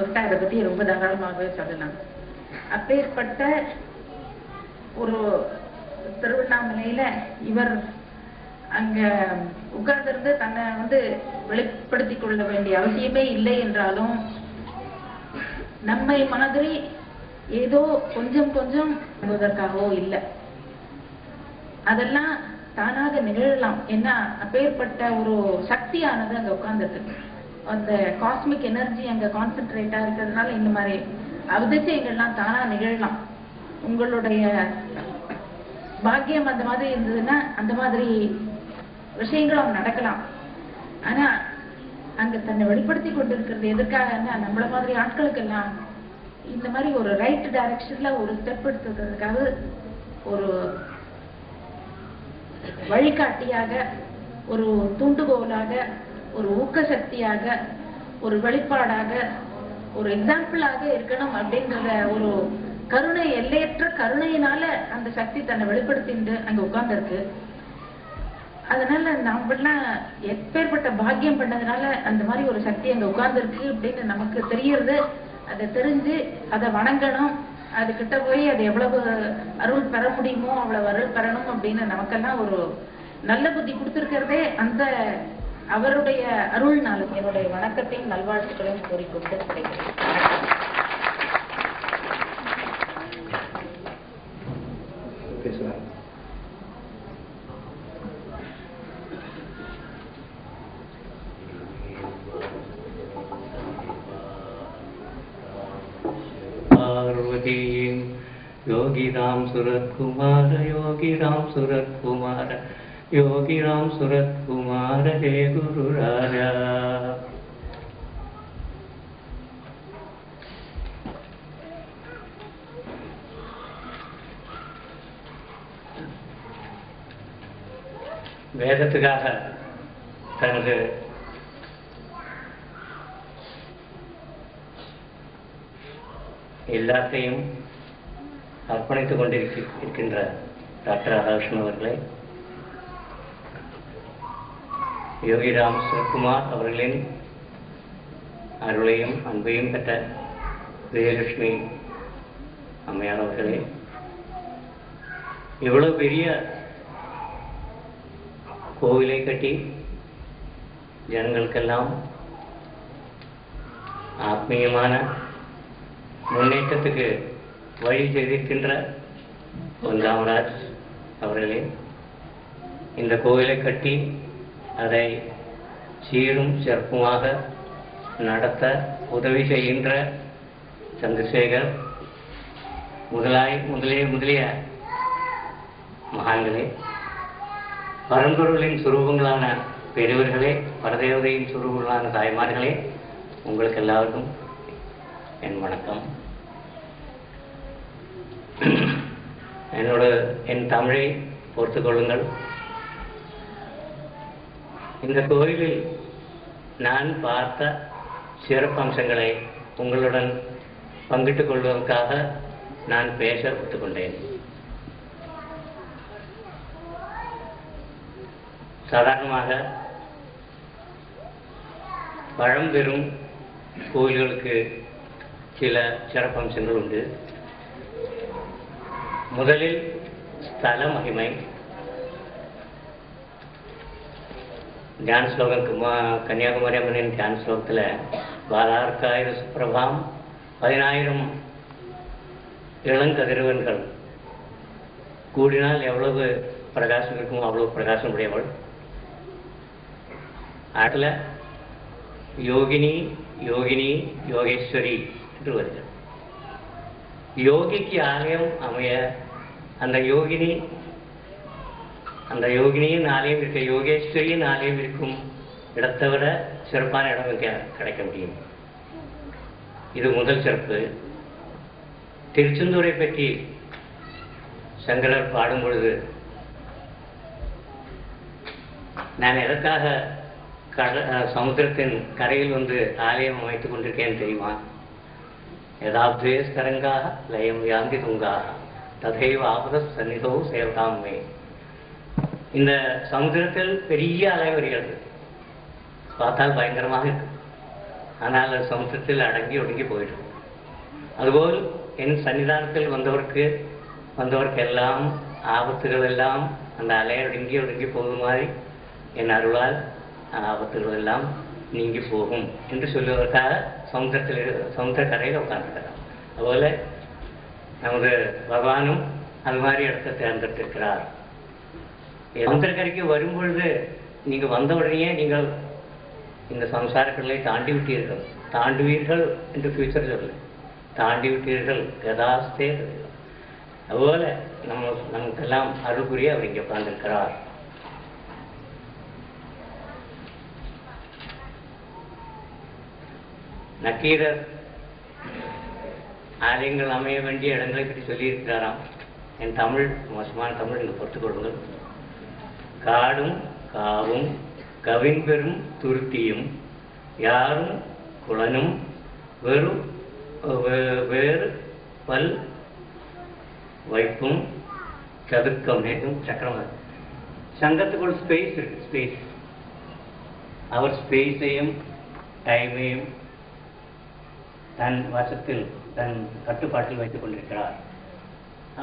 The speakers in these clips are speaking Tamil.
அதை பத்தி ரொம்ப தாராளமாகவே சொல்லலாம். அப்பேற்பட்ட ஒரு திருவண்ணாமலையில இவர் அங்க உட்கார்ந்திருந்து தன்னை வெளிப்படுத்திக் கொள்ள வேண்டிய அவசியமே இல்லை என்றாலும் நம்மை மாதிரி ஏதோ கொஞ்சம் கொஞ்சம் என்பதற்காகவோ இல்லை, அதெல்லாம் தானாக நிகழலாம். ஏன்னா அப்பேற்பட்ட ஒரு சக்தியானது அங்க உட்கார்ந்துருக்கு. அந்த காஸ்மிக் எனர்ஜி அங்க கான்சென்ட்ரேட்டா இருக்கிறதுனால இந்த மாதிரி அதிசயங்கள்லாம் தானா நிகழலாம். உங்களுடைய பாக்கியம் அந்த மாதிரி இருந்ததுன்னா அந்த மாதிரி விஷயங்களும் நடக்கலாம். ஆனா அங்க தன்னை வெளிப்படுத்தி கொண்டிருக்கிறது எதுக்காகன்னா நம்மள மாதிரி ஆட்களுக்கெல்லாம் இந்த மாதிரி ஒரு ரைட் டைரக்ஷன்ல ஒரு ஸ்டெப் எடுத்துக்கிறதுக்காக ஒரு வழிகாட்டியாக, ஒரு தூண்டுகோலாக, ஒரு ஊக்க சக்தியாக, ஒரு வெளிப்பாடாக, ஒரு எக்ஸாம்பிளாக இருக்கணும் அப்படின்றத ஒரு கருணை, எல்லையற்ற கருணையினால அந்த சக்தி தன்னை வெளிப்படுத்திட்டு அங்க உட்கார்ந்துருக்கு. அதனால நாமெல்லாம் எப்பேற்பட்ட பாக்கியம் பண்ணதுனால அந்த மாதிரி ஒரு சக்தி அங்க உட்கார்ந்துருக்கு அப்படின்னு நமக்கு தெரியறது. அதை தெரிஞ்சு அதை வணங்கணும், அதுகிட்ட போய் அது எவ்வளவு அருள் பெற முடியுமோ அவ்வளவு அருள் பெறணும் அப்படின்னு நமக்கெல்லாம் ஒரு நல்ல புத்தி கொடுத்திருக்கிறதே அந்த அவருடைய அருள்னால. என்னுடைய வணக்கத்தையும் நல்வாழ்த்துக்களையும் கூறிக்கொண்டு கிடைக்கிறேன். योगी राम सूरत कुमार, योगी राम सूरत कुमार, योगी राम सूरत कुमार, हे गुरु राजा. வேதத்துக்காக தனது எல்லாத்தையும் அர்ப்பணித்துக் கொண்டிருக்கின்ற டாக்டர் ராதாகிருஷ்ணன் அவர்களே, யோகி ராம் சுரத்குமார் அவர்களின் அருளையும் அன்பையும் பெற்ற விஜயலட்சுமி அம்மையார் அவர்களே, இவ்வளவு பெரிய கோவிலை கட்டி ஜனங்களுக்கெல்லாம் ஆத்மீயமான முன்னேற்றத்துக்கு வழி செய்திருக்கின்ற காமராஜ் அவர்களே, இந்த கோவிலை கட்டி அதை சீரும் சிறப்புமாக நடத்த உதவி செய்கின்ற சந்திரசேகர் முதலிய மகான்களே, பரம்பொருளின் சுரூபங்களான பெரியவர்களே, பரதேவதையின் சுரூபங்களான தாய்மார்களே, உங்களுக்கு எல்லாருக்கும் என் வணக்கம். என் தமிழை பொறுத்துக் கொள்ளுங்கள். இந்த கோயிலில் நான் பார்த்த சிறப்பம்சங்களை உங்களுடன் பங்கிட்டுக் கொள்வதற்காக நான் பேச ஒத்துக்கொண்டேன். சாதாரணமாக பழம்பெரும் கோயில்களுக்கு சில சிறப்பம்சங்கள் உண்டு. முதலில் ஸ்தல மகிமை. தியான ஸ்லோகம் கன்னியாகுமரி அம்மனின் தியான ஸ்லோகத்தில் பாலார்க்காயிர சுப்பிரபாம் 10,000 இளங்கதிரவன்கள் கூடினால் எவ்வளவு பிரகாசம் இருக்குமோ அவ்வளவு பிரகாசம் உடையவள். அதில் யோகினி யோகினி யோகேஸ்வரி என்று வருகிறது. யோகிக்கு ஆலயம் அமைய அந்த யோகினியின் ஆலயம் இருக்க, யோகேஸ்வரியின் ஆலயம் இருக்கும் இடத்தை விட சிறப்பான இடம் கிடைக்க முடியும். இது முதல் சிறப்பு. திருச்செந்தூரை பற்றி சங்கரர் பாடும் பொழுது, நான் எதற்காக சமுத்திரத்தின் கரையில் ஆலயம் அமைத்துக் கொண்டிருக்கேன் தெரியுமா? யதாத்வேஸ்தரங்காக லயம் யாந்தி துங்காக ததைவ ஆபத சன்னிதோ சேவதாமே. இந்த சமுத்திரத்தில் பெரிய அலை வருகிறது, பார்த்தால் பயங்கரமாக இருக்கு. ஆனால் அது சமுத்திரத்தில் அடங்கி ஒடுங்கி போயிடும். அதுபோல் என் சன்னிதானத்தில் வந்தவர்க்கெல்லாம் ஆபத்துகள் எல்லாம் அந்த அலை ஒடுங்கி போகும் மாதிரி என் அருளால் ஆபத்துகள் எல்லாம் நீங்கி போகும் என்று சொல்லுவதற்காக சமுத்திர கரையில் உட்கார்ந்துருக்கிறார். அதுபோல நமது பகவானும் அது மாதிரி இடத்தை தேர்ந்தெடுத்திருக்கிறார். சமுத்திரக்கரைக்கு வரும்பொழுது நீங்கள் வந்த உடனே நீங்கள் இந்த சம்சாரக்களை தாண்டுவீர்கள் என்று ஃபியூச்சர் சொல்லு, தாண்டி விட்டீர்கள் கதாஸ்தே. அதுபோல நமக்கெல்லாம் அருள் புரிய அவர் இங்கே உட்கார்ந்திருக்கிறார். நக்கீரர் ஆலயங்கள் அமைய வேண்டிய இடங்களை பற்றி சொல்லியிருக்கிறாராம். என் தமிழ் மோசமான தமிழ் இங்கே பொறுத்துக் கொள்ளுங்கள். காடும் காவும் கவின்பெரும் துருத்தியும் யாரும் குளனும் வேறு பல் வைப்பும் சதுக்கம் நேற்றும் சக்கரமாக சங்கத்துக்குள் ஸ்பேஸ் இருக்கு. ஸ்பேஸ் அவர் ஸ்பேஸையும் டைமையும் தன் வசத்தில் தன் கட்டுப்பாட்டில் வைத்துக் கொண்டிருக்கிறார்.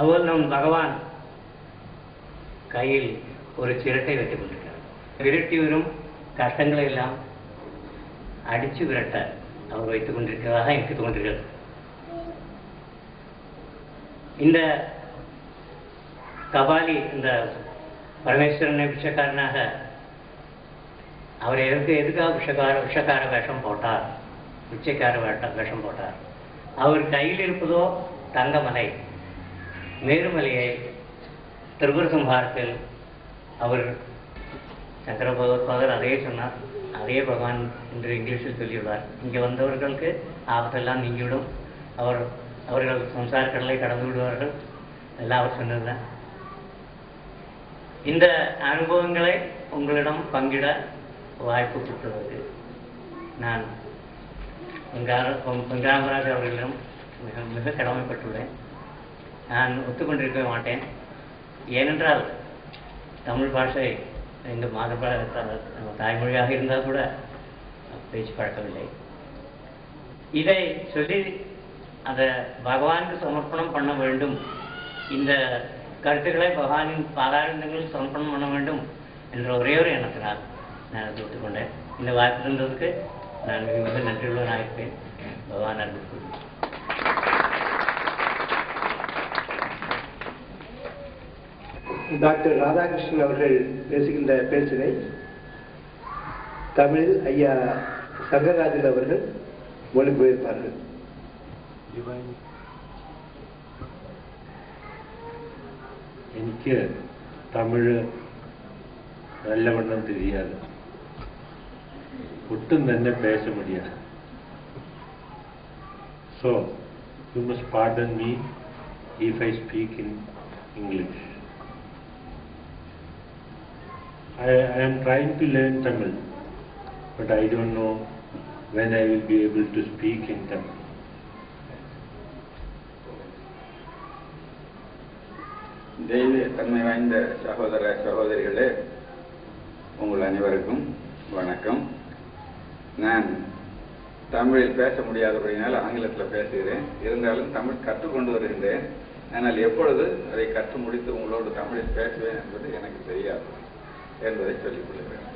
அவர் நம் பகவான் கையில் ஒரு சிரட்டை வைத்துக் கொண்டிருக்கிறார். விரட்டி வரும் கஷ்டங்களை எல்லாம் அடிச்சு விரட்ட அவர் வைத்துக் கொண்டிருக்கிறதாக எடுத்துக் கொண்டிருக்கிறார். இந்த கபாலி இந்த பரமேஸ்வரனை விஷக்காரனாக அவர் எதுக்காக விஷக்கார வேஷம் போட்டார், பிச்சைக்கார வேஷம் போட்டார். அவர் கையில் இருப்பதோ தங்கமலை, மேருமலையை திரிபுர சம்ஹாரத்தில் அவர் சங்கர பகவத்பாதர் அதையே சொன்னார். அதே பகவான் என்று இங்கிலீஷில் சொல்லியுள்ளார். இங்கே வந்தவர்களுக்கு ஆபத்தெல்லாம் நீங்கிவிடும், அவர்கள் சம்சார கடலை கடந்து விடுவார்கள், எல்லாம் அவர் சொன்னதுதான். இந்த அனுபவங்களை உங்களிடம் பங்கிட வாய்ப்பு கொடுத்ததற்கு நான் வெங்கடாம்பராஜ் அவர்களிடம் மிக கடமைப்பட்டுள்ளேன். நான் ஒத்துக்கொண்டிருக்க மாட்டேன். ஏனென்றால் தமிழ் பாஷை எங்கள் தாய்மொழியாக இருந்தால் கூட பேச்சு பழக்கவில்லை. இதை சொல்லி அதை பகவானுக்கு சமர்ப்பணம் பண்ண வேண்டும், இந்த கருத்துக்களை பகவானின் பாதாரங்களில் சமர்ப்பணம் பண்ண வேண்டும் என்ற ஒரே ஒரு எண்ணத்தினால் நான் அதை ஒத்துக்கொண்டேன். இந்த வாய்ப்பு இருந்ததுக்கு நான் மிக மிக நன்றியுள்ளவனாக இருப்பேன். பகவான் அன்பு. டாக்டர் ராதாகிருஷ்ணன் அவர்கள் பேசுகின்ற பேச்சினை தமிழில் ஐயா சங்கராஜன் அவர்கள் மொழிபெயர்ப்பார்கள். എനിക്ക് തമിഴ് നല്ലവണ്ണം தெரியாது, ഒട്ടും തന്നെ பேச முடியாது. So you must pardon me if I speak in English. I am trying to learn Tamil, but I don't know when I will be able to speak in Tamil. தெய்வ தன்மை வாய்ந்த சகோதர சகோதரிகளே, உங்கள் அனைவருக்கும் வணக்கம். நான் தமிழில் பேச முடியாதபடினால் ஆங்கிலத்தில் பேசுகிறேன். இருந்தாலும் தமிழ் கற்றுக்கொண்டு வருகின்றேன். ஆனால் எப்பொழுது அதை கற்று முடித்து உங்களோடு தமிழில் பேசுவேன் என்பது எனக்கு தெரியாது என்பதை சொல்லிக் கொள்கிறேன்.